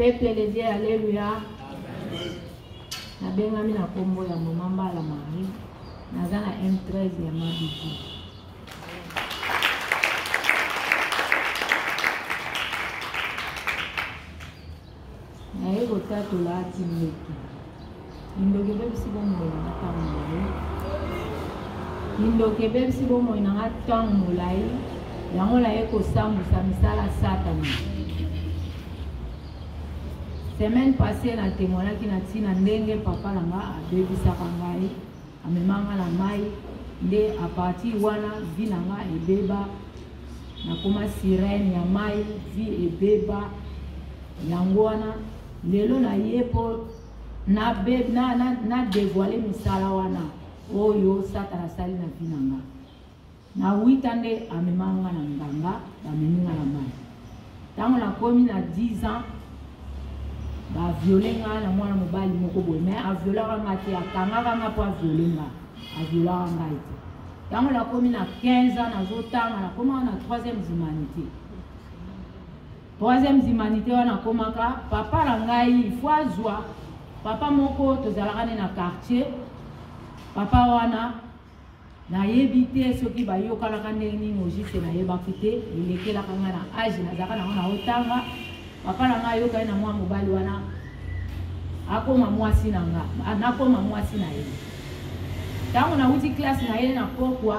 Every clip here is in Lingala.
Peuple de Dieu, alléluia. Na bengami na kombo ya Maman Mbala Marie. Naza na M13 ya Mabiji. Na yego tatu la timeki. Indoke bebisi bomo na tamulai. Indoke bebisi bomo na tamulai. Yango la yeko sambu sa misala satani. Semaine passée na témoignage qui na tina ndenge papa langa abebisaka ngai amemanga na mai nde a partir wana vi nanga ebeba na koma sirène ya mai vi ebeba yango wana lelo na yepo na dévoiler misala wana oyo satana sali na vi nanga na 8 ans nde amemanga na nganga bameninga na mai tango na komi na 10 ans ba violenga na mwana mobali moko boye mais a violera ngati akangaka nga po a violenga a violera ngati tango na komi na 15 ans nazotanga na koma na 3e humanité wana komaka papa la ngai faut azwa papa moko tozalaka na quartier papa wana na yebite soki ba yokalaka ndenge ngojise na yebaki te elekelaka nga na age nazaka na otanga papa na ngai yoka na mwa mobali wana akoma mwasi na nga anakoma mwasi na ye tango na uti classe na ye na pokwa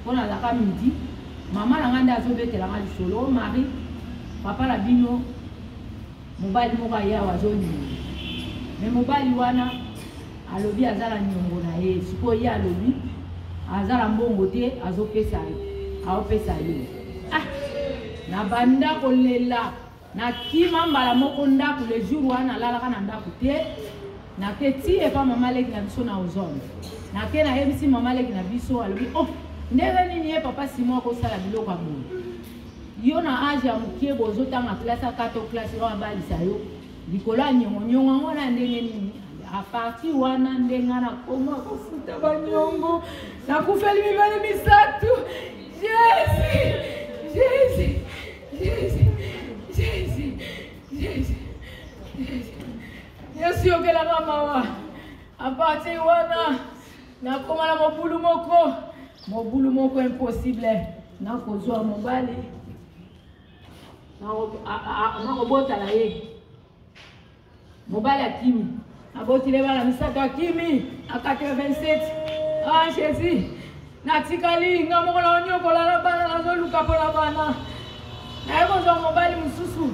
pona laka midi mama na nga ndazo betela nga lisolo mari papa la bino mobali moka ya wazoni me mobali wana alobi azala nyongo na ye siko ye alobi azala mbongo te azopesa ye na banda kolela na kima mbala moko ndaku le jour wana lalaka na ndaku te na keti e pa mama leki na biso na ozone na ke na yebisi mama leki na biso alobi oh ndenge nini ye papa Simon ko sala biloko amono yo na age ya mukie bozotanga classe a 4 classe yo abalisa yo likolo nyongo ngona ndenge nini a partir wana ndenga na koma kofuta banyongo na kufeli mibale misatu Yesu yokela mama a partir wana na koma na mobulu moko impossible na kozwa mobali na kobota la ye mobali akimi abotile bana misato akimi a 87 Jésus na tikali nga moko na onyokola la bana nazoluka pola bana na kozwa mobali mususu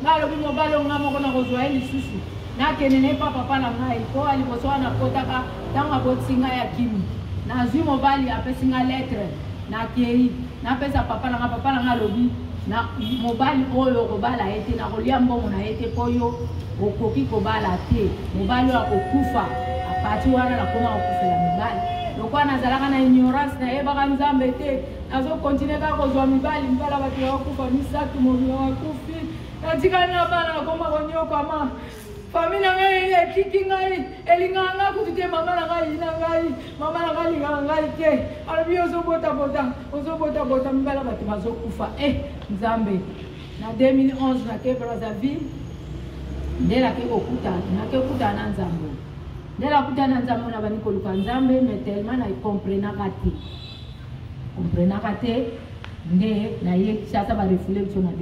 na lobi mobali nga moko na kozwa ye lisusu na kenene papa na ngai po ali kosoa na kotaka tanga botinga ya kimi na zwi mobali apesi nga lettre na kei na pesa papa na nga lobi na mobali oyo kobala ete na kolia mbongo na ete poyo okoki kobala te mobali akokufa apati wana na koma okufela mibali lokwa nazalaka na ignorance na yebaka nzambe te nazo continue ka kozwa mibali mbala bato bakufa misatu mobili wakufi natikali na bana nakoma konyokama famille ngai ekiki ngai elinganga kutite mama na ngai na ngai mama na ngai linganga ngai te alobi ozobota mbala bato bazokufa nzambe na 2011 na ke Brazzaville ndela ke okuta na nzambe ndela kuta na nzambe na bani koluka nzambe mais tellement na comprenaka te nde na ye sasa ba reflexion na 2013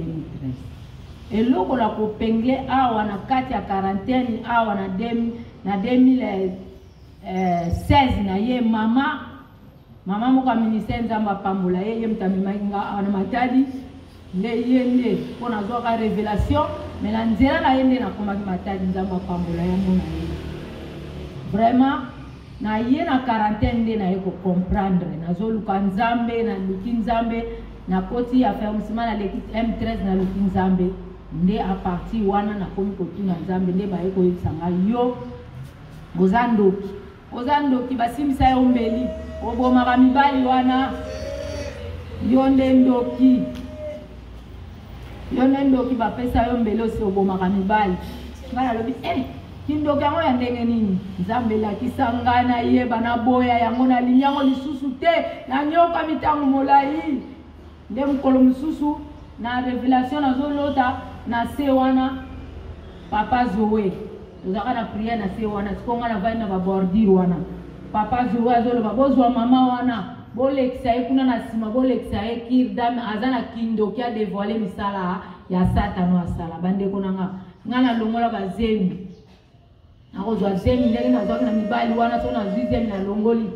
eloko la kopengle awa na kati ya quarantaine awa na 2016 na ye mama moko ministère nzambe apambola ye mtamimainga awa na matadi nde ye nde mpona azwaka révélation mais na nzela na ye nde nakomaki matadi nzambe apambola yango na ye vraiment na ye na quarantaine nde na ye kocomprendre nazoluka nzambe naluki nzambe na koti ya fermissement na leki M13 na luki nzambe nde a partir wana na komi kotuna nzambe nde baye koyebisa ngai yo oza ndoki basimbisa yo mbeli obomaka mibali wana yo nde ndoki bapesa yo mbeli osi obomaka mibali ngai alobi kindoki yango ya ndenge nini nzambe elakisa ngai nayeba naboya yango nalingi yango lisusu te nanyoka mitango molai nde mokolo mosusu na révélation nazolota na se wana papa Zoé tozaka na prière na se wana sikonga na vai na ba bordure wana papa Zoé azoloba bozwa mama wana bolekisa ye kuna na sima bolekisa ye kirdam azana kindo kia dévoiler misala ya satano asala bandeko nanga ngana longola bazemi nakozwa zemi ndenge nazwaki na mibali wana so na zemi na longoli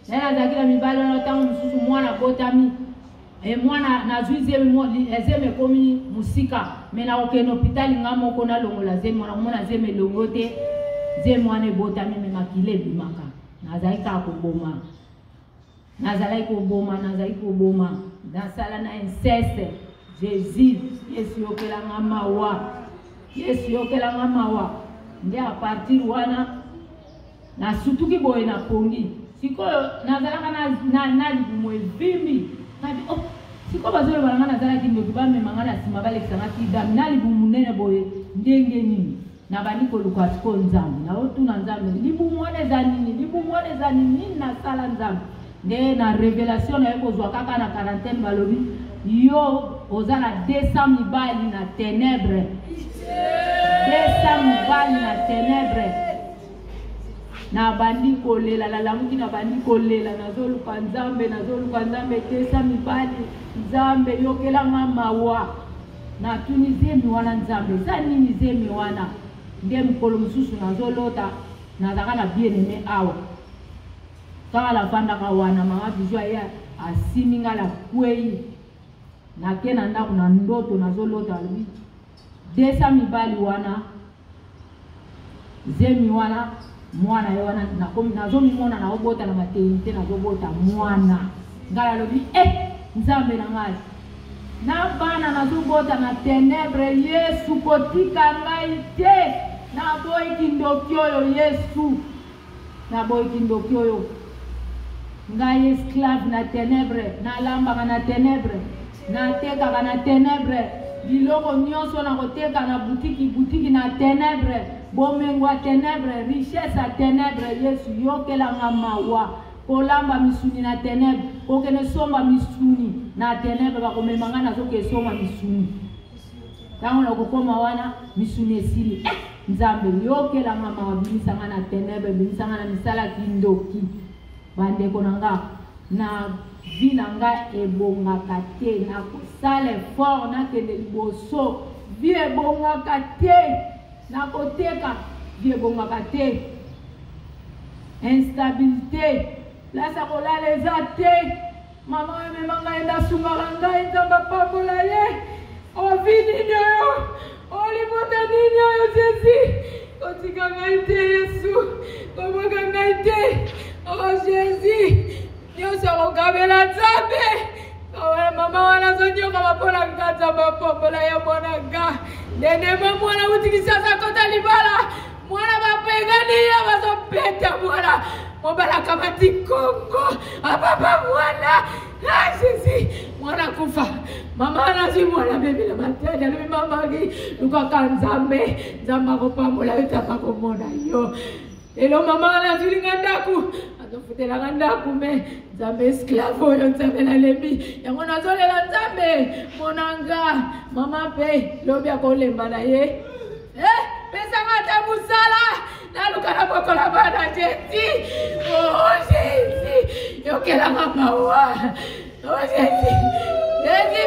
ndenge nazwaki na mibali wana ntango mosusu mwana botami mwana nazwi zemi ekomi musika me nakokende hôpital nga moko nalongola zemi wana komona zemi elongo te zemi wana ebotami me makila ebimaka nazalaki kaka koboma nazalaki koboma nasala na inceste Jésus yesu yokelanga mawa nde a partir wana na sutuki boye na pongi sikoyo nazalaka na libumu evimbi nabi sikoyo bazoloba nanga nazalaki ndoki bamemanga na nsima balekisanga kidami na libumu nene boye ndenge nini na bandi koluka sikoyo nzambe naotuna nzambe libumu wana eza nini nini nasala nzambe nde na révélation na ye kozwa kaka na quarantaine balobi yo oza na 200 mibali na ténèbre 200 mibali na ténèbre na bandi kolela lalamuki na bandi kolela nazoluka nzambe 200 mibali nzambe yokelanga mawa na tuni zemi wana nzambe za nini zemi wana nde mokolo mosusu nazolota nazaka na bien-aimé awa kaka lavandaka wana mama bizwa ye asiminga la kwei nake na ndako na ndoto nazolota alobi 200 mibali wana zemi wana mwana ye wana nazomimona naobota na maternité nazobota mwana ngai alobi nzambe na ngai na bana nazobota na ténèbre yesu kotika ngai te naboyi kindoki oyo yesu naboyi kindoki oyo ngai esclave na ténèbre nalambaka na ténèbre natekaka na ténèbre biloko nyonso nakoteka na butiki na ténèbre bomengo ya ténèbre richesse ya ténèbre yesu yokelanga mawa kolamba misuni na ténèbre kokende somba misuni na ténèbre bakomemanga nazoke somba misuni ntango nakokoma wana misuni esili nzambe yokelanga mawa bimisanga na ténèbre bimisanga na misala kindoki bandeko nanga na vi nanga ebongaka te nakosala effort nakende liboso vi ebongaka te nakoteka vi ebongaka te instabilité place akolala eza te mama ememanga endasungaka ngai nzambe apambola ye ovi nini oyo olibota nini oyo Jésus kotika ngai te yesu koboka ngai te oh Jésus nyonso kokabela nzambe mama wana zonyoka bapola nga nzambe apambola ye mwana nga ndendema mwana utikisasa kota libala mwana bapengani ye bazopeta mwana mobalaka matikongo apapa mwana Jésus mwana kufa mama nazwi mwana bebila matende alobi mamaki lukaka nzambe akopambola yo nzambe akomona yo lelo mama nazwilinga ndaku azofutelanga ndaku me nzambe esclave oyo nzambe nalembi yango nazolela nzambe monanga mama mpe lobi akolemba na ye pesanga te mosala naluka na bokola bana Jésus oh Jésus yokelanga mawa oh Jésus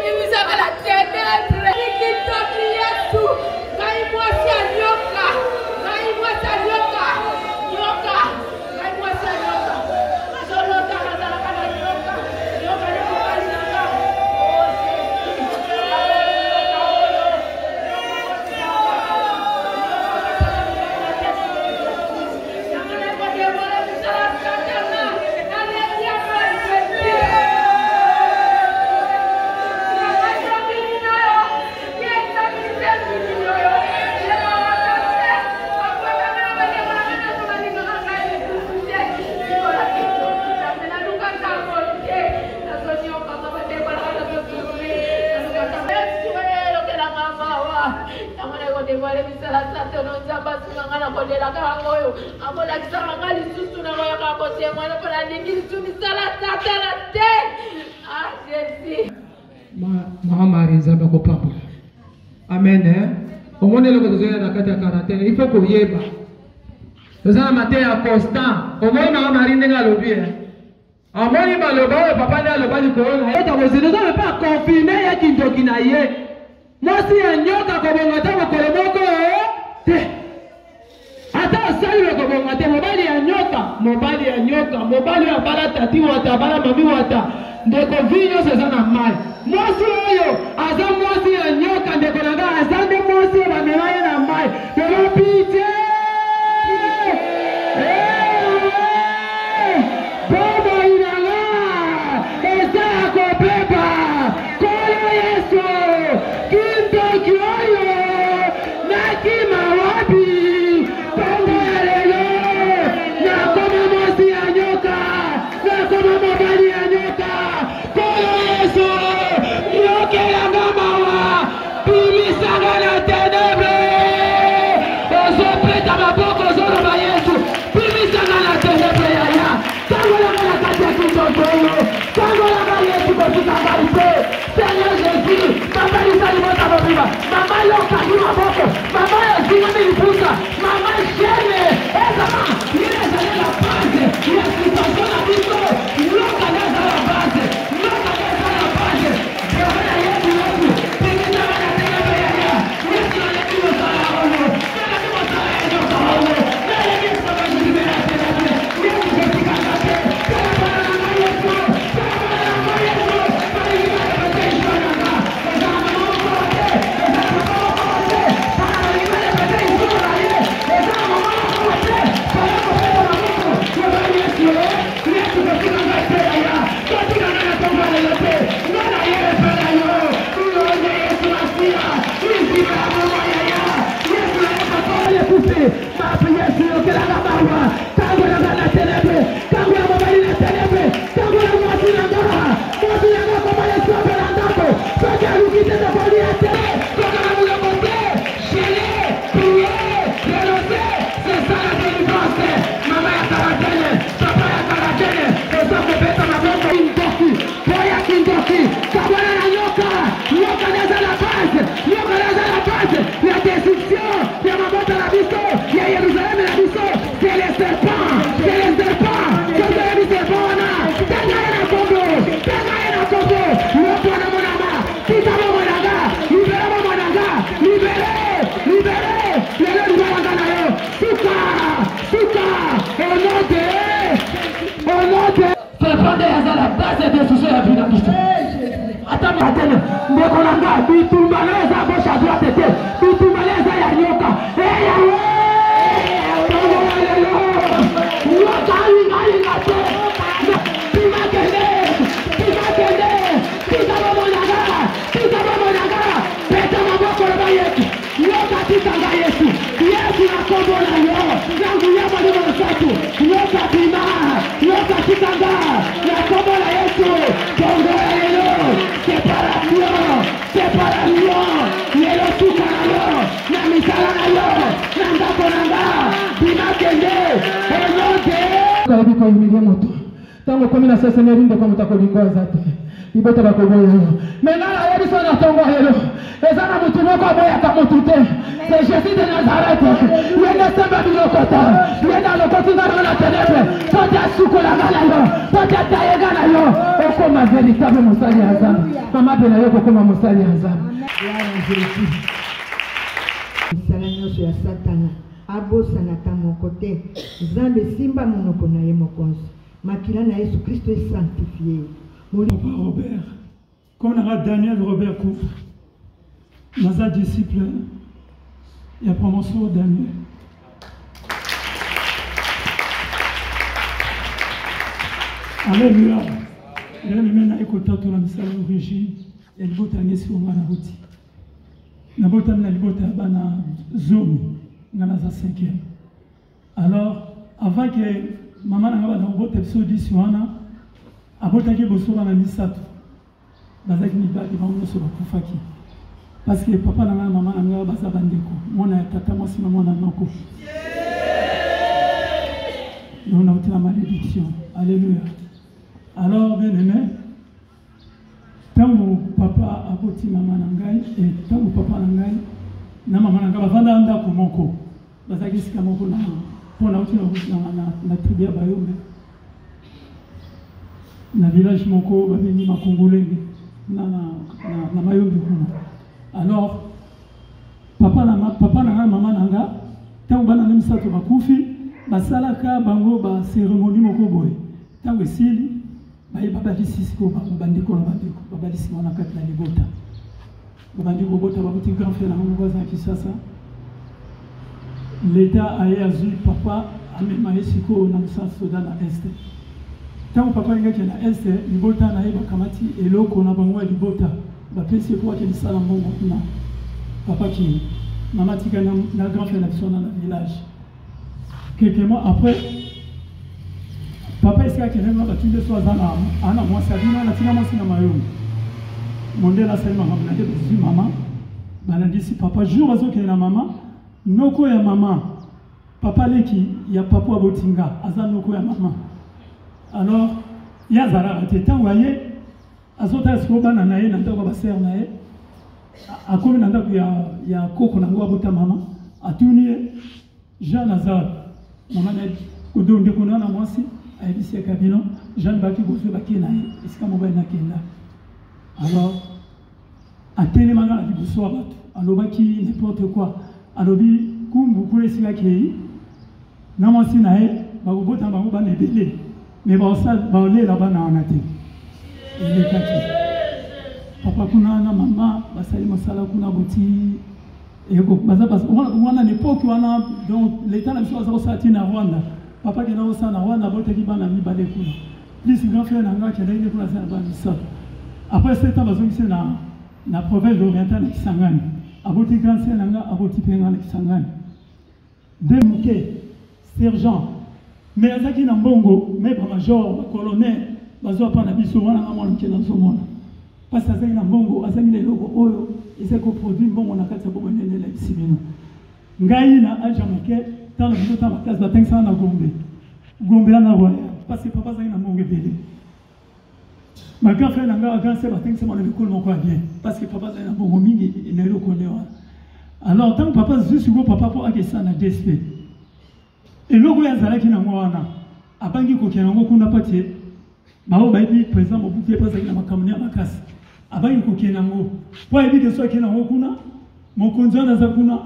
bimisaka la ténèbre ikitoki yesu ngai mwasi anyoka ngai mwasi anyoka nyoka ngai mwasi anyoka nazolota nazalaka na nyoka nyoka nekokali nanga Mama Marie Nzambe akopambola. Amen. Au moins, le côté de la quarantaine, il faut qu'on y ait. Nous avons matin à constant. Au moins, on a marine dans le bien. Au moins, il m'a le bas, papa n'a le bas du corona. Et nous n'avons pas confirmé qu'il y a qui n'a yé. Moi, si un nyoka comme on attend, on colombo. Attends, salut le kobongate, mobali ya nyoka, mobali ya bala tati wata, bala mami wata, ndeko vinyo seza na mai. Mwasi oyo, aza mwasi ya nyoka, ndeko nanga, aza nde mwasi ya bamelaye na mai. Pero pite! Bobo inanga! Eza ya kopeba! Kolo Yesu! Kintoki oyo! Naki mawabi! Seigneur Jésus, maman il s'allume ta viva, maman il s'allume à boko, maman il s'allume poussa, maman gêne, et maman il est allé la base, il est situation la visto, l'autre est à la base, l'autre est à la base, je vais aller du l'autre, et il va la télé ya, il est sur les plus de ça là on est, c'est la plus de ça là et de ça on est, mais les gens sont venus de la télé, il est du petit canapé, c'est la bonne tango komi na Seigneur inde comme ta kolingoza te ibota ba koboyo maintenant la yebi sona tongo helo ezana mutu moko boya ka mutu te c'est Jésus de Nazareth yenda samba bilokota yenda lokoti ngana na ténèbre toja sukola ngana yo toja tayega na yo okoma véritable musali azam mama bela yo kokoma musali azam Salanyosho ya Satana abosa na tamoko te Nzambe simba monoko na ye mokonzi makila na Yesu Christo est sanctifié. Papa Robert, comme on a Daniel Robert Kouf, nos disciples, il y a promotion Daniel. Alléluia. Il y a même un écouteur de la message d'origine, et il y a un sur moi la route. Il y a un Zoom, il y a un 5e. Alors, avant que maman n'a pas de episode d'Issuana, après que vous soyez dans la misato, dans la gnida, ils vont se faire parce que papa n'a pas maman n'a pas de bandeko. Moi n'a tata moi si maman n'a pas. Nous avons la malédiction. Alléluia. Alors bien aimé, tant que papa a porté maman n'angai et tant que papa n'angai, na mama nanga bavanda anda ko moko bazaki sika moko na pona uti na tribu ya Bayombe na village moko babeni makongolenge na Mayombe kuna. Alors papa na mama nanga tango bana na misato bakufi basalaka bango ba cérémonie moko boye tango esili babalisi siko bandeko na bandeko babalisi mwana kati na libota bandeko bota babuti grand frère na moko za Kisasa. L'État a eu papa a même siko na msasa soda na este tango papa ngaki na este libota na yeba kamati eloko na bango libota bapesi kwa ke misala mbongo kuna papa qui maman tika na grand frère na biso na village. Quelques mois après papa ici a quelqu'un qui a tué soit ana moi sabina na tina moi na Mayombe mondela sema mama na dit maman balandi si papa jour bazo ke na mama noko ya mama papa leki ya papa abotinga aza noko ya mama. Alors ya zara teta waye azota sko bana na ye na ndako ba ser na ye akomi na ndako ya koko na ngo abota mama atuni Jean Lazare mama na kudo ndeko na mwasi ayebisi ya kabino Jean baki gozo baki na ye isika mobile na kenda. Alors atele manga na biso abatu alobaki n'importe quoi alobi kumbu kule sika kei na mwasi na ye bakobota bango bana ebele mais baole la bana anate il est kaki papa kuna na mama basali mosala kuna boti eko baza wana l'époque wana donc l'état na biso aza sati na Rwanda papa kena osa na Rwanda boteki bana mibale kuna plus grand frère na nga kena ile kuna sana bana ça après ce temps bazongisi na province orientale na Kisangani aboti grand frère na nga aboti penga na Kisangani de muke sergent mais azaki na mbongo mais ba major ba colonel bazo pa na biso wana nga mwana kena somona parce que azaki na mbongo azaki le logo oyo iseko produit mbongo na kati ya bobo nene la bisibino ngai na aja muke tant biso ta makasi ba tengsa na Gombe na roya parce que papa azaki na mbongo bele ma grand frère nanga grand sœur ba tengsa na l'école moko bien parce que papa azaki na mbongo mingi na loko lewa. Alors tant papa juste go papa po akesa na DSP et logo ya zalaki na mwana abangi ko kena ngo kuna patie bao baibi président mobutu pas na makamuni ya makasi abangi ko kena ngo po ebi de so kena ngo kuna mokonzo na za kuna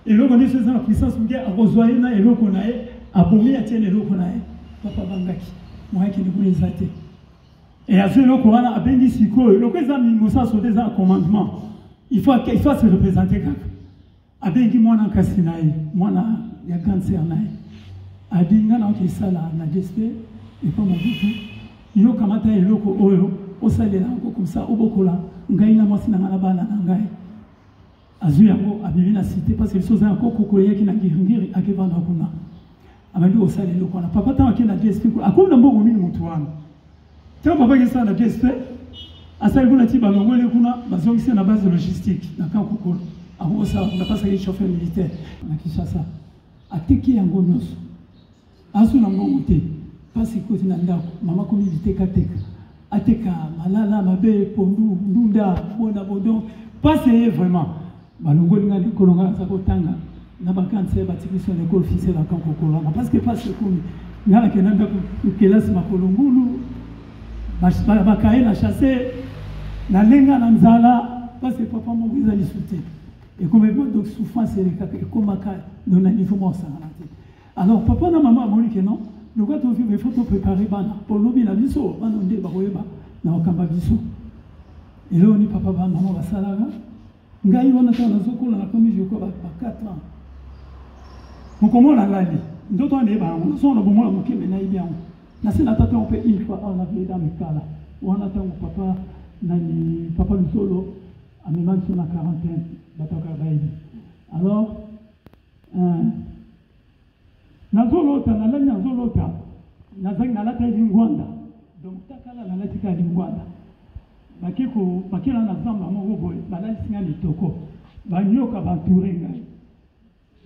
et logo ni sesa na puissance nge akozwaye na eloko na ye abomi atiene eloko na ye papa bangaki moi qui ne voulait zate et à ce loko wana abengi siko loko za mingosa so des commandement il faut se représenter kaka abengi mwana kasi na ye mwana ya cancer na ye abinga na ke sala na DSP et pas mon butu yo kamata eloko oyo osalela ngo comme ça obokola ngai na mwasi na ngana bana na ngai azu yango abibi na cité parce que les choses encore kokoya ki na ngiri akevanda kuna abandi osalela eloko na papa ta wakina DSP akona mbongo mini mutu wana tant papa ki sala DSP asali kuna tiba ngole kuna bazongisi na base logistique na kan kokolo ako ça on a pas ça chauffeur militaire na Kinshasa atiki yango nyonso asu na mbongo te pasi koti na ndako mama komi biteka teka ateka malala mabe pondu ndunda bona bodon pasi vraiment balongoli nga likolonga sa kotanga na bakanse batikisa na école officielle à Kankokolo parce que pasi komi ngala kenanda ku kelasi makolongulu bakaye na chasser na lenga na mzala parce que papa mo biza lisute et comme donc souffrance et comme dans un niveau moins ça. Alors papa na maman moni que non le quoi tu il faut te préparer bana pour lobi la biso bana ndé ba koyeba na okamba biso et là on dit papa ba maman ba salaga ngai wana ta na zokola na comme je quoi ba 4 ans on comment la lali ndoto ande ba on so na bomo la mukeme na ibia na sina tata on peut une fois on a fait dans le cas là on attend papa nani papa le solo à même sur la quarantaine bataka baïdi. Alors nazolota na lanya nazolota nazaki na lata lingwanda donc takala na lati ka lingwanda bakiko bakila na zamba moko boye balali singa litoko banyoka baturenga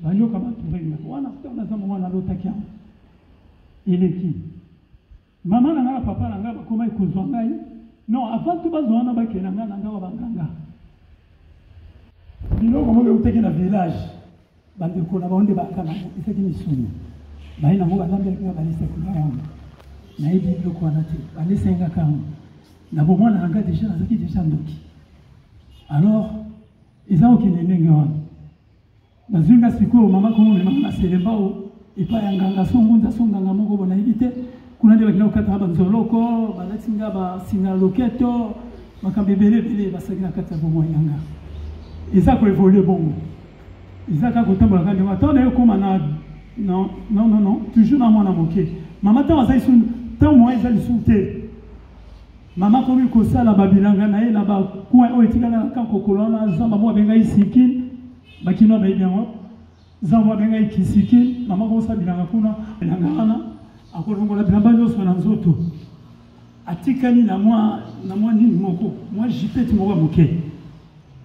wana na zamba wana lota kia eleki mama na ngala papa na ngala koma ikozwa ngai non avant tout bazwana bakena ngana ngala banganga biloko moko eutaki na village bandeko na bango nde bakanga esaki misuni baye nango balambelaki nga balesaki yango nayebi biloko wana te balesengaka yango na bomwana nanga deja nazaki deja ndoki alors eza okende ndenge wana nazwinga sikoyo mama kongo memanga na selemba o epai ya nganga so ngunza so nganga moko bo nayebi te kuna nde bakina kokataka banzoloko balati nga basinga loketo makambo ebelebele basaki na kati ya bomoi yanga eza koévolue bongo eza kaka kotambolaka ndenge ata na ye okóma na non toujours na mwana moke mama ntango azali su ntango moya eza lisusu te mama komi kosala babilanga na ye na bacoin oyo etikaka na kankokolo wana zamba moko abengai sikine bakino bayebi yango zamba abengai kisikine mama kosala bilanga kuna bilanga wana akolongola bilamba nyonso na nzoto atikali na mwa nini moko mwa jipeti moko ya moke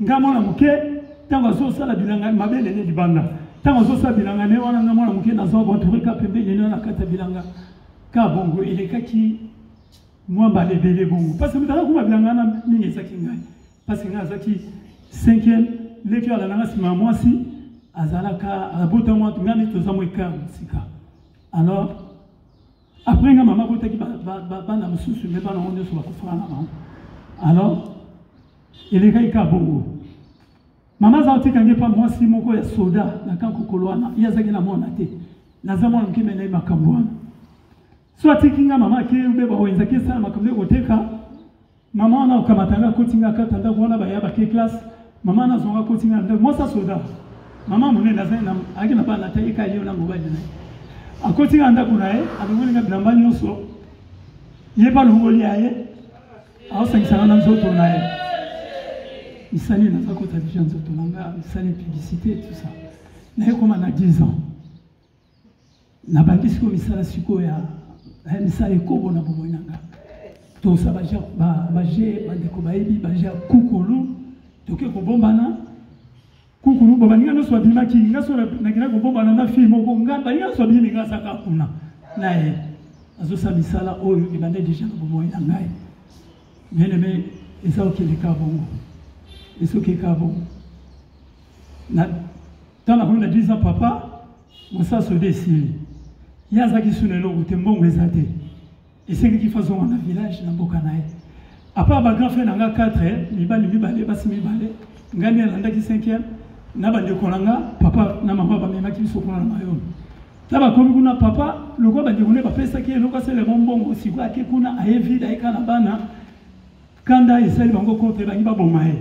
nga mwana moke ntango azosala bilanga mabele ne libanda ntango azosala bilanga ne wana nga mwana moke nazwa banturika pembeni ne wana kati ya bilanga ka bongo elekaki mwa balebele bongo parce que mutaka kuma bilanga wana mingi ezaki ngai parce que nga azaki 5e leki ala nanga nsima ya mwasi azalaka abota mwa nga neti toza mwa ekar mosika alors après nga mama botaki bana mosusu me bana ngo nyonso bakufaka na bango alors elekaki ka bongo mama aza otikangi mpa mwasi moko ya soda na kankokolo wana ye azalaki na mwana te naza mwana moke me naye makambo wana so atiki nga mama ake ubeba oyenzaki esala makambo ekoteka mama wana okamatanga akotinga akata ndako wana baya bake classe mama wana azonga akotinga na ndako mwasa soda mama monene azali ayaki na bana te eka ye na mobali na ye akotinga ndako na ye alongolinga bilamba nyonso ye balongoli ya ye aosangisaka na nzoto na ye misali naza kota deja nzoto na nga misali publicité tout ça naye koma na 10 ans nabandi sikoyo misala sikoyo ya misala ekobo na bomoi na nga tosa baje bandeko bayebi baje kukulu toke kobombana kukulu bo baninga nyonso babimaki nga so nakina kobombana na fille moko nga baninga nyonso babimi nga asaka kuna naye azosala misala oyo ebande deja na bomoi na ngai bien aimé eza okende ka bongo esoki ka bongo ntango nakomi na 10 ans papa mosaso de esili ye azalaki su na eloko te mbongo eza te esengaki fazonga na village na mboka na ye apart bagrand frère na nga 4 mibali mibale basi mibale ngai nde alandaki 5e na bandeko na nga papa na mama bamemaki biso kuna na mayolo ta bakomi kuna papa lokola bandeko ne bapesaki eloko asalema mbongo sikoyo ake kuna aye vide ayeka na bana kanda esali bango contre bangi baboma ye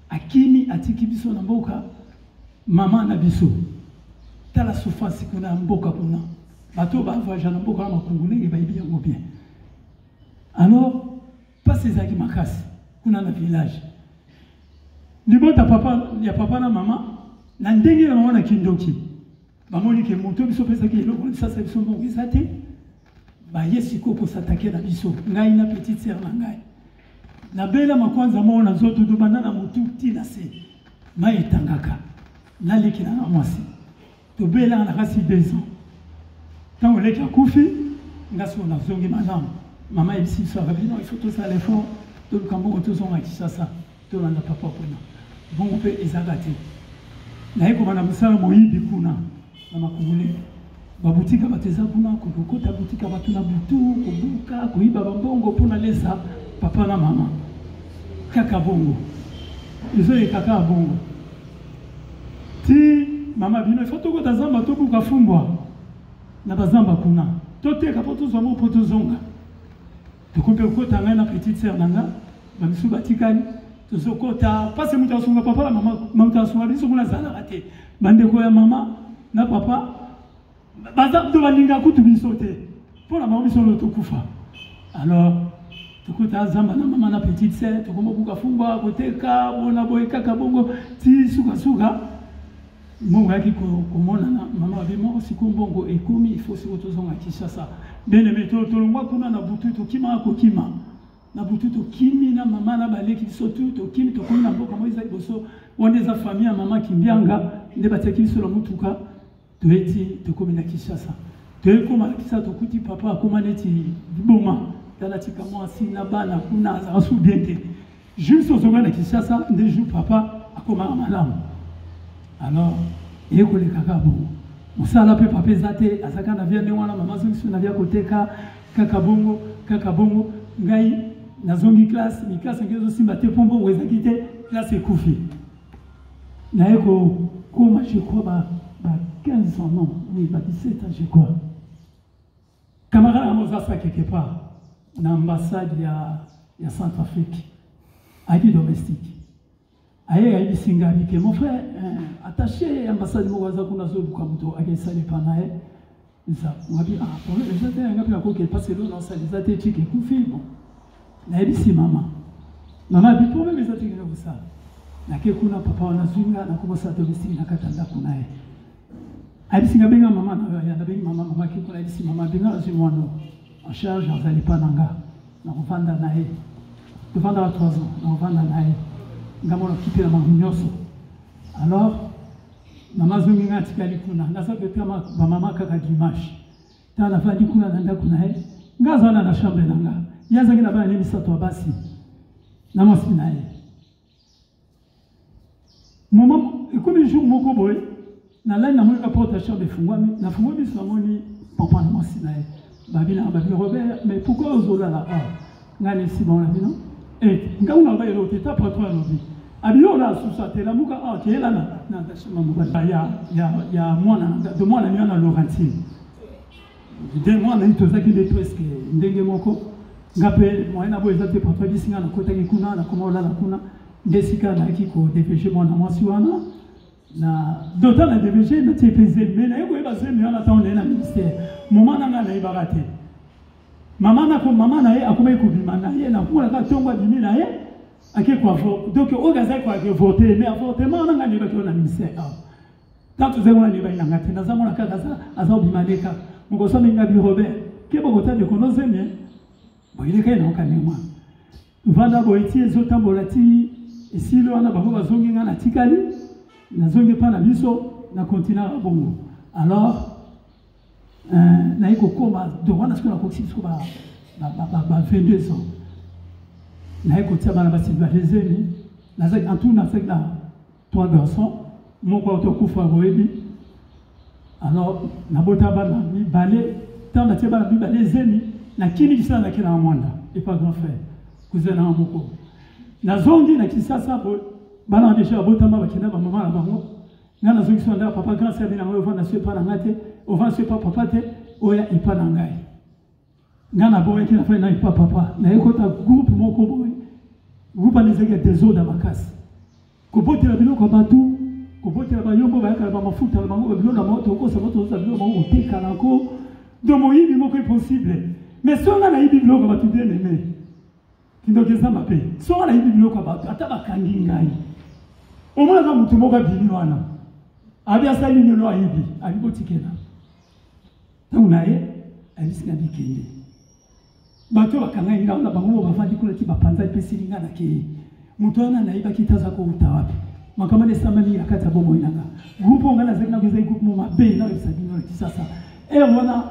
akimi atiki biso na mboka mama na biso tala souffrance kuna ya mboka kuna bato bavoyage na mboka ya makungulu bayebi yango bien alors pasi ezalaki makasi kuna na village libota ya papa na mama na ndenge ya bango na kindoki bamoni ke moto biso opesaki eloko lisasa biso mbongo eza te baye sikoyo kosatake na biso ngai na petite sere na ngai nabela makwanza moko na nzoto tobanda na motu ti na se mai etangaka naleki na mwasi tobelaka na kasi 2 ans ntango oleki akufi nga so nazongi malamu mama yebisi biso akabino il faut tosala effort toluka mbongo tozonga kisasa tolanda papa kuna bongo mpe ezaka te naye kobanda mosala moyibi kuna na makungule babutika bato eza kuna kokota butika bato na butu kobuka koyiba bambongo mpona lesa papa na mama kaka bongo ezoyekaka bongo ti mama bino ifo tokota zamba tobuka fumbwa na bazamba kuna toteka mpo tozwa mo mpo tozonga tokompe kokota ngai na petite sere na nga bamisu batikali tozokota mpasi moto asunga papa na mama moto asunga biso kuna azalaka te bandeko ya mama na papa baza kuto balinga kutu biso te mpo na bango biso lo tokufa alors tokota zamba na mama na petite sere tokoma buka fumbwa koteka bona boye kaka bongo ti sukasuka mbongo yaki komonana mama abima siko mbongo ekomi ifo siko tozonga Kinshasa bien aimé tolongwa kuna na butu tokima kokima na butu tokimi na mama na baleki biso tu tokimi tokomi na mboka mo eza liboso wana eza famille ya mama Kimbianga nde batiaki biso na mutuka toyeti tokomi na Kinshasa toyekoma na Kinshasa tokuti papa akoma neti liboma talatika mwasi na bana kuna azala su bien te juste ozonga na Kinshasa nde jour papa akoma malamu Alors, il y a des caca bon. Mosala pe papa zate asaka na via newana mama zongi na via koteka kaka bongo ngai na zongi classe mi classe ngezo simba te pombo weza kite classe ekufi na eko koma je crois ba 15 ans non oui ba 17 ans je crois camarade amozasa quelque part na ambassade ya Centrafrique aïe domestique. Aïe aïe singabi que mon frère attaché ambassade mowaza kuna zo bukamuto akesali panae ça on a dit ah pour les gens un gars qui parce que dans ça les athées qui kufi bon na ebisi mama bi pour les athées que vous ça na ke kuna papa na zunga na kuma sa domestique na katanda kuna aïe singabi mama na bengi mama ki kuna ebisi mama binga zimwano en charge azali pananga na kuvanda nae devant 3 ans na kuvanda nae ngamona kipela mangunyoso alors mama zongi ngati kali kuna nasabe kama mama kaka dimanche tala fadi kuna nanda kuna ngazana na chambre nanga yaza ngina bana ni sato basi na mosina mama ikomi jour moko boy na la na mweka porte chambre fungwami na fungwami samoni papa na mosina babi Robert mais pourquoi ozola là ngani si bon la bino ngauna ba yelo teta patron no abiyo la susate la muka kela na ndashima muka ya mwana de mwana miana Laurentine de mwana itozaki de presque ndenge moko ngape mwana boza te patron bisinga na kota kuna na koma la kuna ndesika na kiko DPG mwana mwasi wana na dota na DPG na TPZ mais na yeko eba zemi wana ta on na ministère mama na ngana ibarate mama na ye akoma ko bimana ye na mwana ka tongwa bimina ye ake kwa vote donc au gaza kwa ke voter mais avortement na ngani ba na ministère quand tu zema ni ba ina ngati na zamona ka gaza azo bimaneka ngoso minga bi Robert ke bo gota de konoze mais bo ile kai na okanema vanda bo eti zotambola ti esilo ana bango bazongi ngana tikali na zongi pa na biso na continent bongo alors na iko koma do wana sikona ko sisi ba 22 ans na écouté bana basi bazeni na zaki en tout na fait là 3 garçons mon quoi autokufa boebi alors na bota bana mi balé tant na teba mi balé zeni na kini kisana na kina mwanda et pas grand frère cousin na moko na zongi na kisasa bo bana déjà bota ma bakina ba mama na bango na zongi sonda papa grand frère na mo na sepa na ngate o va sepa papa te oya ipa na ngai ngana boye kina fa na ipa papa na ekota groupe moko boye groupe anezeke des eaux d'Amakasi kobote la biloko batu kobote la bayombo bayaka ba mafuta la bango biloko na moto ko sa moto sa biloko bango teka nako do moyibi moko impossible mais songa na yibi biloko batu bien aimé kindokeza mape songa na yibi biloko batu ata bakangi ngai omona ka mutu moko bini wana abi asali nyono ayibi abi botikena tangu naye abisinga bikende bato bakanga inga na bango bafandi kuna ti bapanza pesilinga na ke mutwana na iba kitaza ko utawapi makama de samani akata bomo inanga grupo ngana zekna kweza groupe moma be na bisabino kisasa wana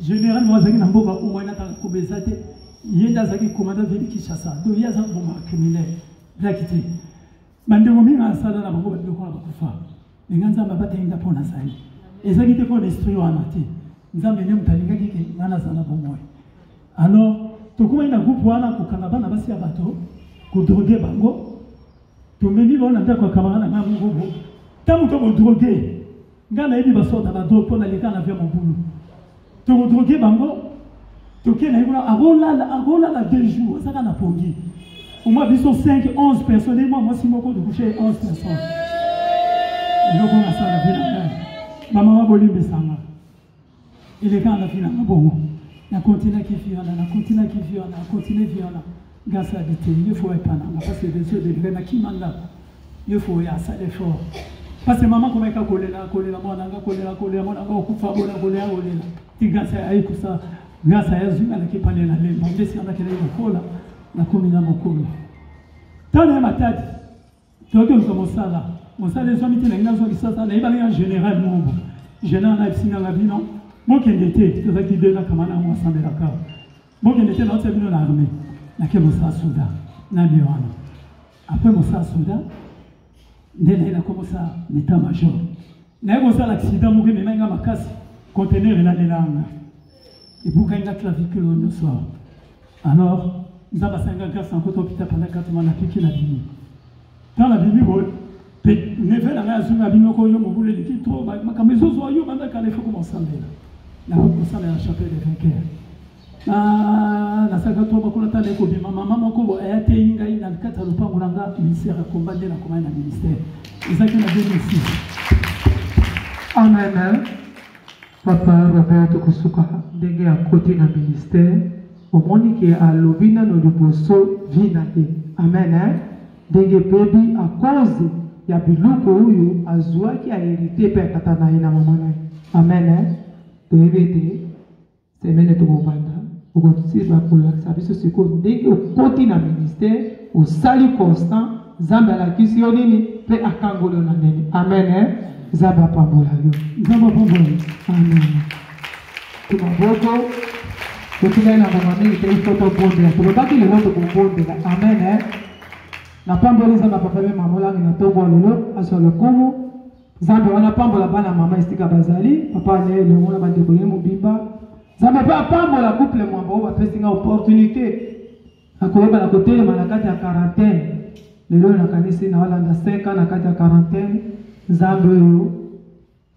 général mwazaki na mboka ko mwana ta ko bezate yenda zaki komanda veli kisasa do yaza boma criminel dakite bandengo minga sala na bango batiko ko bakufa nganza mabata inga pona sai ezaki te ko l'esprit wana te nzambe ne mutalinga kike ngana sana bomo. Alors, tout le monde a groupe wana kokanga na basi ya bato ko droguer bango to meni bona ndako kamara na ngo bo tamu to droguer ngana yebi basota ba drogue pona leka na via mobulu to droguer bango to kena ngona agola la 2 jours ça kana pongi au moins biso 5 11 personnes moi si moko de coucher 11 personnes ndoko na sala vina mama wa bolimbe sanga ile kana fina bongo na continue qui vient grâce à des il faut être pendant parce que des de vraiment qui manda il faut y a ça d'effort parce que maman comme ka kolela mwana nga kolela mwana nga okufa bona kolela ti grâce à ikusa grâce à Yesu na kipande na lemba ndesi anda kile kola na komina mokolo tana matadi toto mosala les hommes qui na zo kisasa na ibali en général mombo général na singa la bino mokende te tozaki de la kamana mo sambela ka mokende te na tsebino na armée na ke mosa souda na biwana après mosa souda Il a commencé à l'état-major. Il a commencé à l'accident, il a ma casse, conteneur et la langue. Et pour qu'il y ait la clavicule au soir. Alors, nous avons passé un grâce en côté hôpital pendant 4 mois, on a piqué la Bible. Dans la Bible, ne fait la réaction à Bible, on voulait le dire trop, mais quand les autres voyons, maintenant qu'il faut commencer à faire. La commencé à la chapelle des vainqueurs. Na saka to bakuna tane ko bi mama moko e ate inga ina kata lupango langa ministère ya combat de la commande ministère ezaki na 2006. Amen. Papa Roberto Kusuka ndenge ya côté na ministère omoni ke alobina no liboso vina ye. Amen. Ndenge pebi a cause ya biloko huyu azwaki a hérité pe kata na ina mama na. Amen. Toyebete semene to banda okotisi bakolakisa biso sikoyo ndenge okoti na ministère osali constant nzambe alakisi yo nini mpe akangoli yo na ndenge. Amen. Nzambe apambola yo. Nzambe apambola. Amen. Tumaboko totilai na mama mingi te ifo tobondela tolobaki lelo tokobondela. Amen. Napamboli nzambe apapame mama olangi na tobo lelo azwa lokumu nzambe wana pambola bana mama esika bazali papa ne elongo na bandeko ye mobimba nzambe mpe apambola couple mwamba oyo bapesi nga opportunité akoyeba na kotelema na kati ya quarantaine lelo nakanisi na walanda 5 ans na kati ya quarantaine nzambe oyo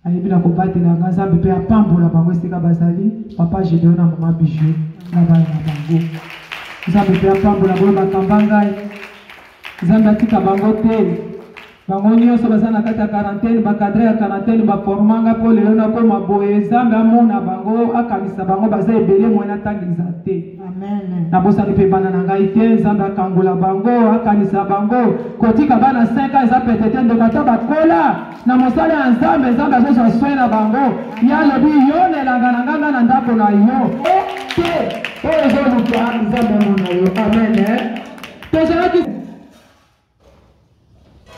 ayebi na kobatela nga nzambe mpe apambola bango esika bazali papa Gédéon na mama Bijou na bana na bango nzambe mpe apambola boyo bakamba ngai nzambe atika bango te bango nyonso baza na kati ya quarantaine bakadre ya quarantaine baformanga mpo lelo nakoma boye nzambe amona bango akanisa bango baza ebele mwena atangisa te. Amen. Nabosani mpe bana na ngai te nzambe akangola bango akanisa bango kotika bana 5 ans eza pete te ndeko ata bakola na mosala ya nzambe nzambe azozwa soin na bango ye alobi yonelanga na nganga na ndako na yo te oyo ezoluka nzambe amona yo. Amen. Tozalaki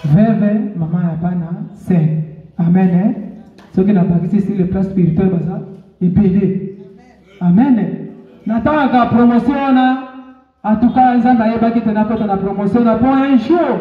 Veve, maman ya bana, c'est. Amen. Ce qui n'a pas ici, c'est le plan spirituel, baza, et belé. Amen. Nataka ka promotion na, atuka nzambe ayebaki tena kota na promotion na pour un jour.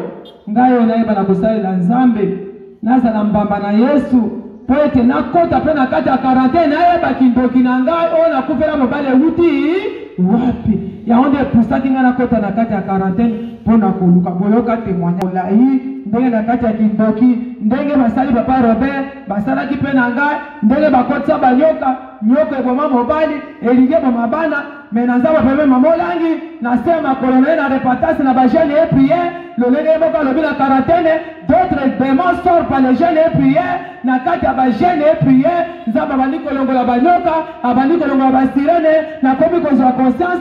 Ngayo na yeba na kusali la nzambe. Naza na mbamba na Yesu. Po ete na kota pe na kati ya quarantaine ayeba kindoki na ngai o na kufela mobale wuti wapi. Ya onde pusaki nga na kota na kati ya quarantaine pona koluka boyoka témoignage olai ndenge na kati ya kindoki ndenge basali papa Robert basalaki pe na ngai ndenge bakotisa banyoka nyoka eboma mobali elinge boma bana me na nzambe peme mamolangi na sema kolonel na repatasi na bajene et prière lolenge eboka lobi na quarantaine d'autres démons sortent par les jeunes et prière na kati ya bajene et prière nzambe abandi kolongola banyoka abandi kolongola basirene na komi kozwa conscience